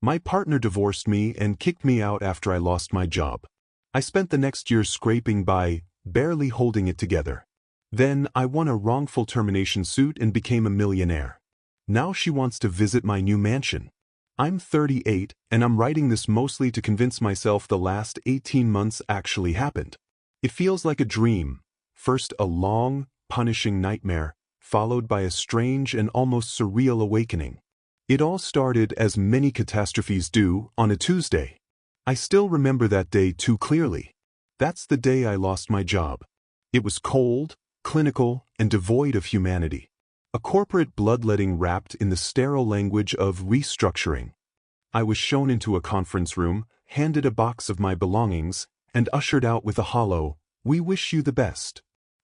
My partner divorced me and kicked me out after I lost my job. I spent the next year scraping by, barely holding it together. Then I won a wrongful termination suit and became a millionaire. Now she wants to visit my new mansion. I'm 38, and I'm writing this mostly to convince myself the last 18 months actually happened. It feels like a dream. First a long, punishing nightmare, followed by a strange and almost surreal awakening. It all started, as many catastrophes do, on a Tuesday. I still remember that day too clearly. That's the day I lost my job. It was cold, clinical, and devoid of humanity. A corporate bloodletting wrapped in the sterile language of restructuring. I was shown into a conference room, handed a box of my belongings, and ushered out with a hollow, "We wish you the best."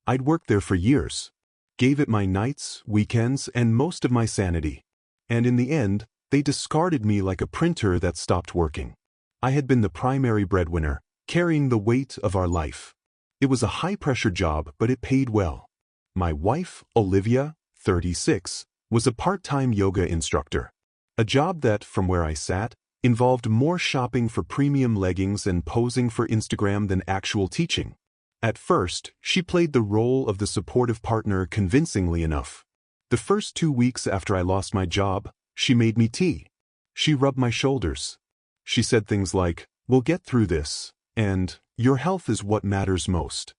I'd worked there for years. Gave it my nights, weekends, and most of my sanity. And in the end, they discarded me like a printer that stopped working. I had been the primary breadwinner, carrying the weight of our life. It was a high-pressure job, but it paid well. My wife, Olivia, 36, was a part-time yoga instructor. A job that, from where I sat, involved more shopping for premium leggings and posing for Instagram than actual teaching. At first, she played the role of the supportive partner convincingly enough. The first 2 weeks after I lost my job, she made me tea. She rubbed my shoulders. She said things like, "We'll get through this," and "Your health is what matters most."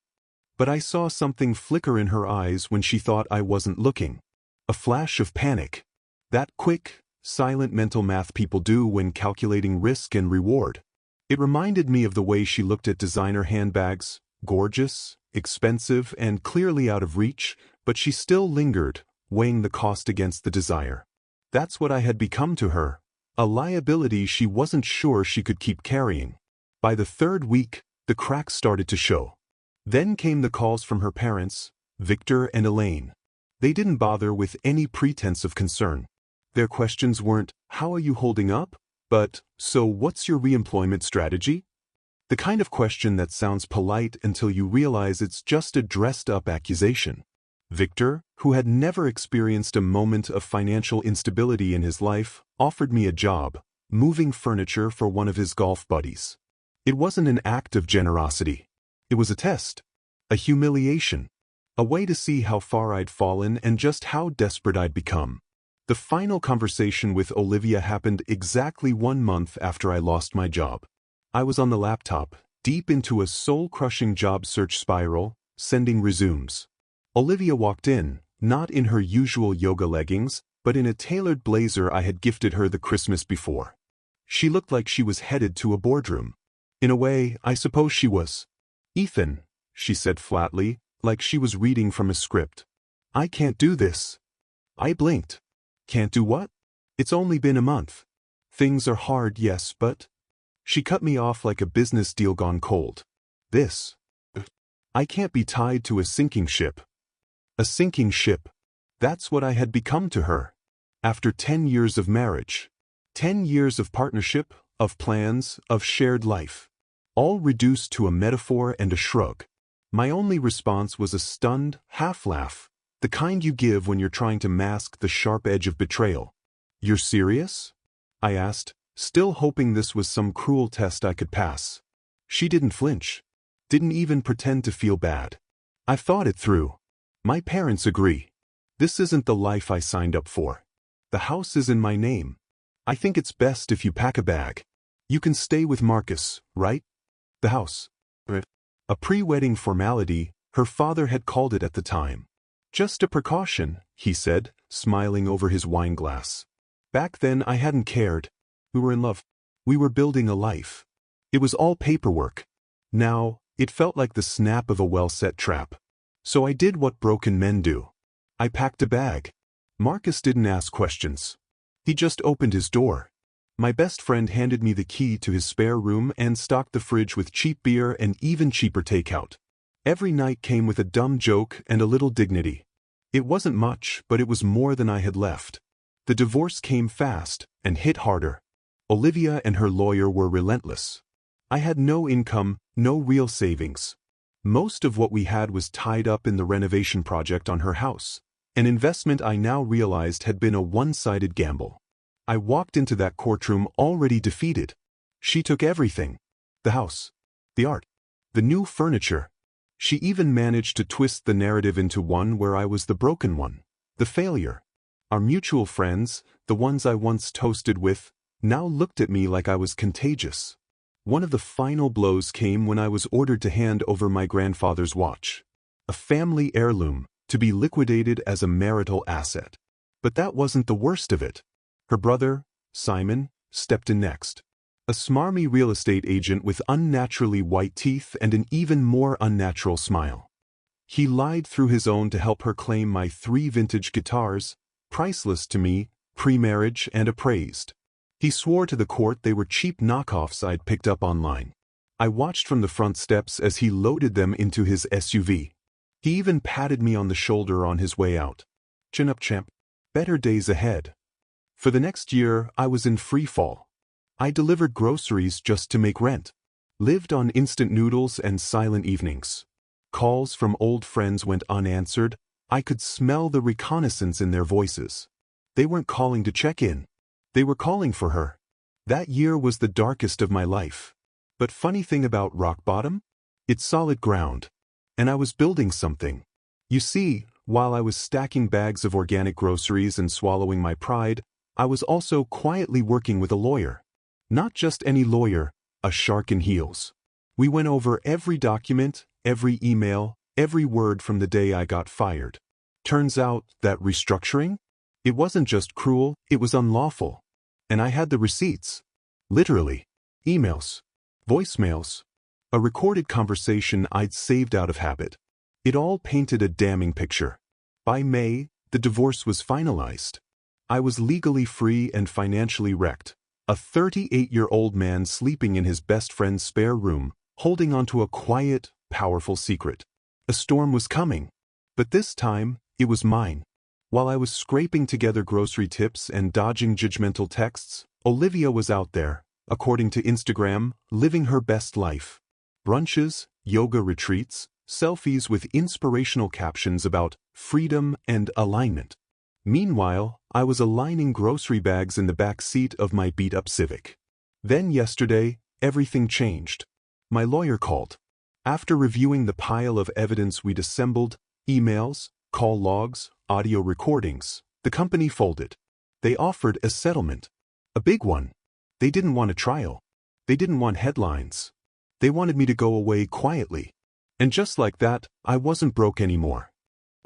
But I saw something flicker in her eyes when she thought I wasn't looking. A flash of panic. That quick, silent mental math people do when calculating risk and reward. It reminded me of the way she looked at designer handbags, gorgeous, expensive, and clearly out of reach, but she still lingered, weighing the cost against the desire. That's what I had become to her, a liability she wasn't sure she could keep carrying. By the third week, the cracks started to show. Then came the calls from her parents, Victor and Elaine. They didn't bother with any pretense of concern. Their questions weren't, "How are you holding up?" but, "So what's your reemployment strategy?" The kind of question that sounds polite until you realize it's just a dressed-up accusation. Victor, who had never experienced a moment of financial instability in his life, offered me a job, moving furniture for one of his golf buddies. It wasn't an act of generosity. It was a test, a humiliation, a way to see how far I'd fallen and just how desperate I'd become. The final conversation with Olivia happened exactly 1 month after I lost my job. I was on the laptop, deep into a soul-crushing job search spiral, sending resumes. Olivia walked in, not in her usual yoga leggings, but in a tailored blazer I had gifted her the Christmas before. She looked like she was headed to a boardroom. In a way, I suppose she was. "Ethan," she said flatly, like she was reading from a script. "I can't do this." I blinked. "Can't do what?" "It's only been a month. Things are hard, yes, but..." She cut me off like a business deal gone cold. "This. I can't be tied to a sinking ship." A sinking ship. That's what I had become to her. After 10 years of marriage. 10 years of partnership, of plans, of shared life. All reduced to a metaphor and a shrug. My only response was a stunned, half-laugh, the kind you give when you're trying to mask the sharp edge of betrayal. "You're serious?" I asked, still hoping this was some cruel test I could pass. She didn't flinch. Didn't even pretend to feel bad. "I've thought it through. My parents agree. This isn't the life I signed up for. The house is in my name. I think it's best if you pack a bag. You can stay with Marcus, right?" The house. A pre-wedding formality, her father had called it at the time. "Just a precaution," he said, smiling over his wine glass. Back then I hadn't cared. We were in love. We were building a life. It was all paperwork. Now, it felt like the snap of a well-set trap. So I did what broken men do. I packed a bag. Marcus didn't ask questions. He just opened his door. My best friend handed me the key to his spare room and stocked the fridge with cheap beer and even cheaper takeout. Every night came with a dumb joke and a little dignity. It wasn't much, but it was more than I had left. The divorce came fast and hit harder. Olivia and her lawyer were relentless. I had no income, no real savings. Most of what we had was tied up in the renovation project on her house, an investment I now realized had been a one-sided gamble. I walked into that courtroom already defeated. She took everything. The house. The art. The new furniture. She even managed to twist the narrative into one where I was the broken one. The failure. Our mutual friends, the ones I once toasted with, now looked at me like I was contagious. One of the final blows came when I was ordered to hand over my grandfather's watch. A family heirloom, to be liquidated as a marital asset. But that wasn't the worst of it. Her brother, Simon, stepped in next. A smarmy real estate agent with unnaturally white teeth and an even more unnatural smile. He lied through his own to help her claim my 3 vintage guitars, priceless to me, pre-marriage and appraised. He swore to the court they were cheap knockoffs I'd picked up online. I watched from the front steps as he loaded them into his SUV. He even patted me on the shoulder on his way out. Chin up, champ. Better days ahead. For the next year, I was in free fall. I delivered groceries just to make rent. Lived on instant noodles and silent evenings. Calls from old friends went unanswered. I could smell the reconnaissance in their voices. They weren't calling to check in. They were calling for her. That year was the darkest of my life. But funny thing about rock bottom? It's solid ground. And I was building something. You see, while I was stacking bags of organic groceries and swallowing my pride, I was also quietly working with a lawyer. Not just any lawyer, a shark in heels. We went over every document, every email, every word from the day I got fired. Turns out that restructuring? It wasn't just cruel, it was unlawful. And I had the receipts. Literally. Emails. Voicemails. A recorded conversation I'd saved out of habit. It all painted a damning picture. By May, the divorce was finalized. I was legally free and financially wrecked. A 38-year-old man sleeping in his best friend's spare room, holding onto a quiet, powerful secret. A storm was coming. But this time, it was mine. While I was scraping together grocery tips and dodging judgmental texts, Olivia was out there, according to Instagram, living her best life. Brunches, yoga retreats, selfies with inspirational captions about freedom and alignment. Meanwhile, I was aligning grocery bags in the back seat of my beat-up Civic. Then yesterday, everything changed. My lawyer called. After reviewing the pile of evidence we'd assembled, emails, call logs, audio recordings, the company folded. They offered a settlement. A big one. They didn't want a trial. They didn't want headlines. They wanted me to go away quietly. And just like that, I wasn't broke anymore.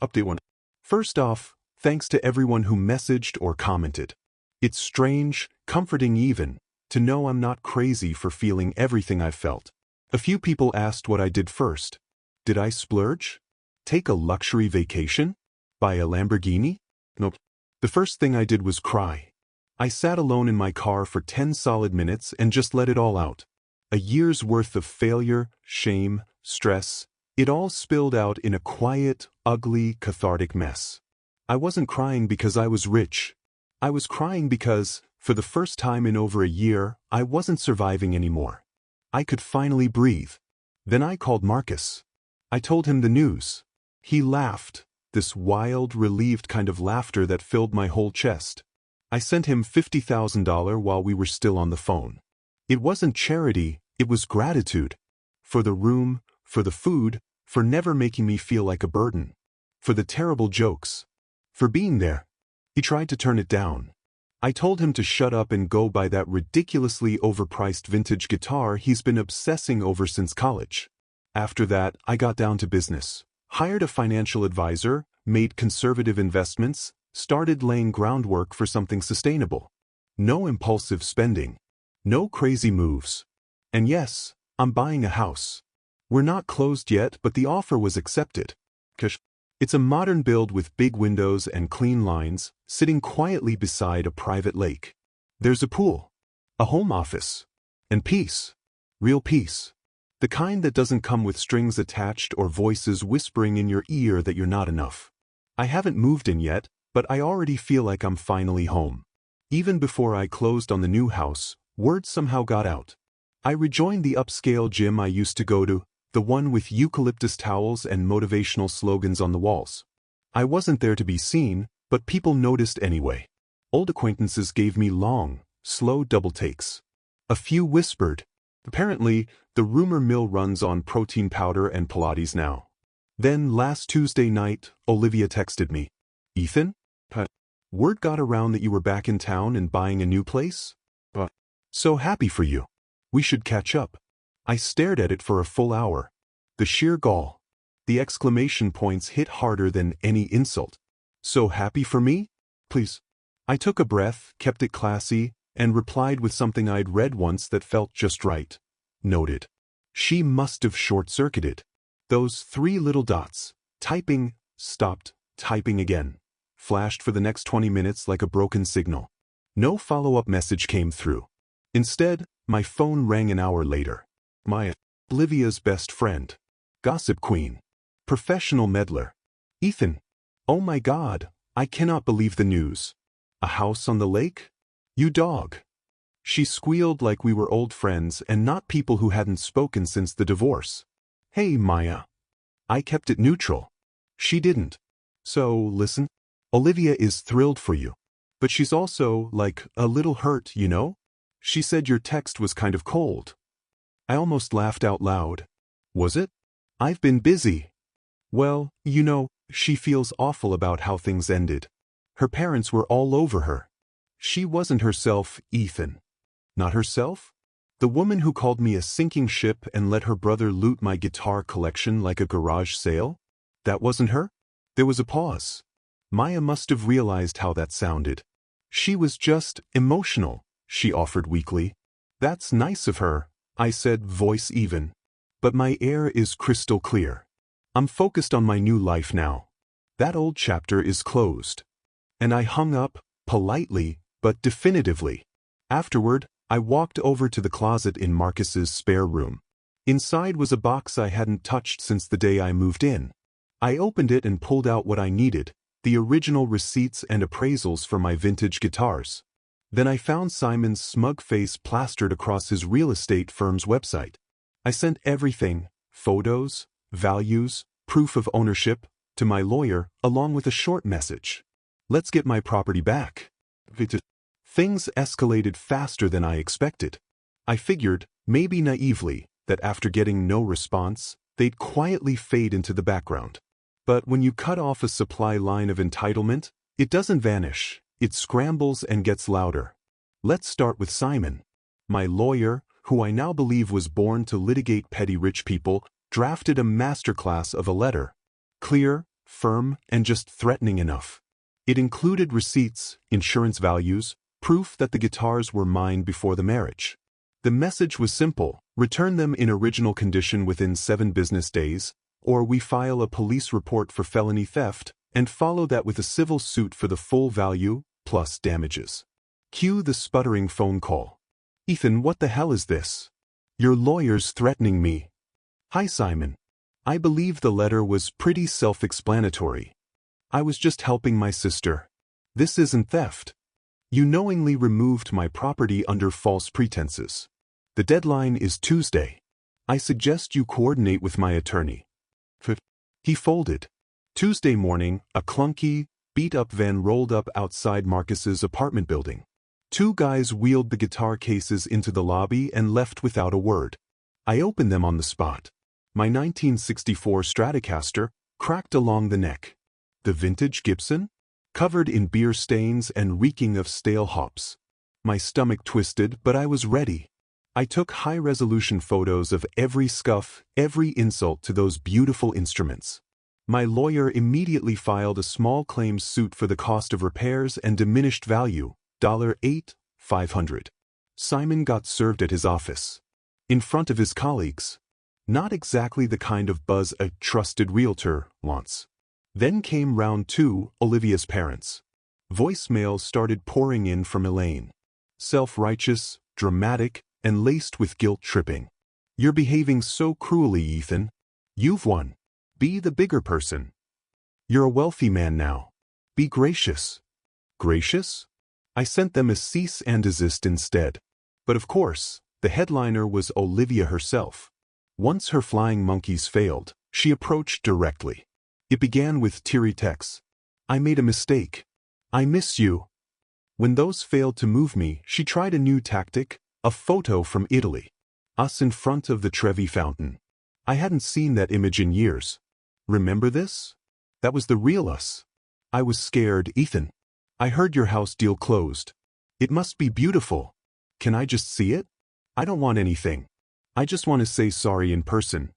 Update 1. First off, thanks to everyone who messaged or commented. It's strange, comforting even, to know I'm not crazy for feeling everything I've felt. A few people asked what I did first. Did I splurge? Take a luxury vacation? Buy a Lamborghini? Nope. The first thing I did was cry. I sat alone in my car for 10 solid minutes and just let it all out. A year's worth of failure, shame, stress, it all spilled out in a quiet, ugly, cathartic mess. I wasn't crying because I was rich. I was crying because, for the first time in over a year, I wasn't surviving anymore. I could finally breathe. Then I called Marcus. I told him the news. He laughed, this wild, relieved kind of laughter that filled my whole chest. I sent him $50,000 while we were still on the phone. It wasn't charity, it was gratitude. For the room, for the food, for never making me feel like a burden. For the terrible jokes. For being there. He tried to turn it down. I told him to shut up and go buy that ridiculously overpriced vintage guitar he's been obsessing over since college. After that, I got down to business. Hired a financial advisor, made conservative investments, started laying groundwork for something sustainable. No impulsive spending. No crazy moves. And yes, I'm buying a house. We're not closed yet, but the offer was accepted. It's a modern build with big windows and clean lines, sitting quietly beside a private lake. There's a pool, a home office, and peace. Real peace. The kind that doesn't come with strings attached or voices whispering in your ear that you're not enough. I haven't moved in yet, but I already feel like I'm finally home. Even before I closed on the new house, word somehow got out. I rejoined the upscale gym I used to go to, the one with eucalyptus towels and motivational slogans on the walls. I wasn't there to be seen, but people noticed anyway. Old acquaintances gave me long, slow double takes. A few whispered, "Apparently, the rumor mill runs on protein powder and Pilates now." Then last Tuesday night, Olivia texted me, "Ethan? Word got around that you were back in town and buying a new place? So happy for you. We should catch up." I stared at it for a full hour. The sheer gall. The exclamation points hit harder than any insult. "So happy for me? Please." I took a breath, kept it classy, and replied with something I'd read once that felt just right. Noted. She must have short-circuited. Those 3 little dots. Typing, stopped, typing again. Flashed for the next 20 minutes like a broken signal. No follow-up message came through. Instead, my phone rang an hour later. Olivia's best friend. Gossip queen. Professional meddler. "Ethan. Oh my God, I cannot believe the news. A house on the lake? You dog." She squealed like we were old friends and not people who hadn't spoken since the divorce. "Hey, Maya." I kept it neutral. She didn't. "So, listen. Olivia is thrilled for you. But she's also, like, a little hurt, you know? She said your text was kind of cold." I almost laughed out loud. "Was it? I've been busy." "Well, you know, she feels awful about how things ended. Her parents were all over her. She wasn't herself, Ethan." "Not herself? The woman who called me a sinking ship and let her brother loot my guitar collection like a garage sale? That wasn't her?" There was a pause. Maya must have realized how that sounded. "She was just emotional," she offered weakly. "That's nice of her," I said, voice even. "But my air is crystal clear. I'm focused on my new life now. That old chapter is closed." And I hung up, politely, but definitively. Afterward, I walked over to the closet in Marcus's spare room. Inside was a box I hadn't touched since the day I moved in. I opened it and pulled out what I needed, the original receipts and appraisals for my vintage guitars. Then I found Simon's smug face plastered across his real estate firm's website. I sent everything, photos, values, proof of ownership, to my lawyer, along with a short message. "Let's get my property back." Things escalated faster than I expected. I figured, maybe naively, that after getting no response, they'd quietly fade into the background. But when you cut off a supply line of entitlement, it doesn't vanish, it scrambles and gets louder. Let's start with Simon. My lawyer, who I now believe was born to litigate petty rich people, drafted a masterclass of a letter. Clear, firm, and just threatening enough. It included receipts, insurance values, proof that the guitars were mine before the marriage. The message was simple: return them in original condition within 7 business days, or we file a police report for felony theft, and follow that with a civil suit for the full value, plus damages. Cue the sputtering phone call. "Ethan, what the hell is this? Your lawyer's threatening me." "Hi, Simon. I believe the letter was pretty self-explanatory. I was just helping my sister. This isn't theft. You knowingly removed my property under false pretenses. The deadline is Tuesday. I suggest you coordinate with my attorney." He folded. Tuesday morning, a clunky, beat-up van rolled up outside Marcus's apartment building. 2 guys wheeled the guitar cases into the lobby and left without a word. I opened them on the spot. My 1964 Stratocaster, cracked along the neck. The vintage Gibson? Covered in beer stains and reeking of stale hops. My stomach twisted, but I was ready. I took high-resolution photos of every scuff, every insult to those beautiful instruments. My lawyer immediately filed a small claims suit for the cost of repairs and diminished value, $8,500. Simon got served at his office. In front of his colleagues. Not exactly the kind of buzz a trusted realtor wants. Then came round 2, Olivia's parents. Voicemails started pouring in from Elaine. Self-righteous, dramatic, and laced with guilt-tripping. "You're behaving so cruelly, Ethan. You've won. Be the bigger person. You're a wealthy man now. Be gracious." Gracious? I sent them a cease and desist instead. But of course, the headliner was Olivia herself. Once her flying monkeys failed, she approached directly. It began with teary texts. "I made a mistake. I miss you." When those failed to move me, she tried a new tactic, a photo from Italy. Us in front of the Trevi fountain. I hadn't seen that image in years. Remember this? That was the real us. I was scared, Ethan. I heard your house deal closed. It must be beautiful. Can I just see it? I don't want anything. I just want to say sorry in person.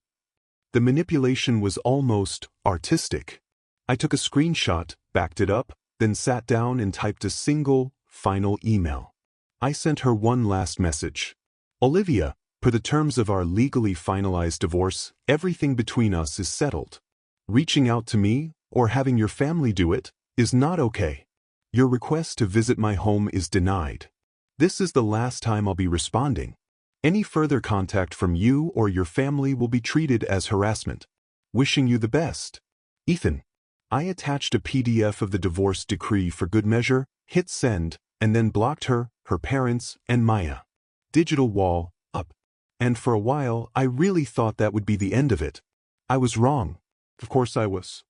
The manipulation was almost artistic. I took a screenshot, backed it up, then sat down and typed a single, final email. I sent her one last message. Olivia, per the terms of our legally finalized divorce, everything between us is settled. Reaching out to me, or having your family do it, is not okay. Your request to visit my home is denied. This is the last time I'll be responding. Any further contact from you or your family will be treated as harassment. Wishing you the best. Ethan. I attached a PDF of the divorce decree for good measure, hit send, and then blocked her, her parents, and Maya. Digital wall, up. And for a while, I really thought that would be the end of it. I was wrong. Of course I was.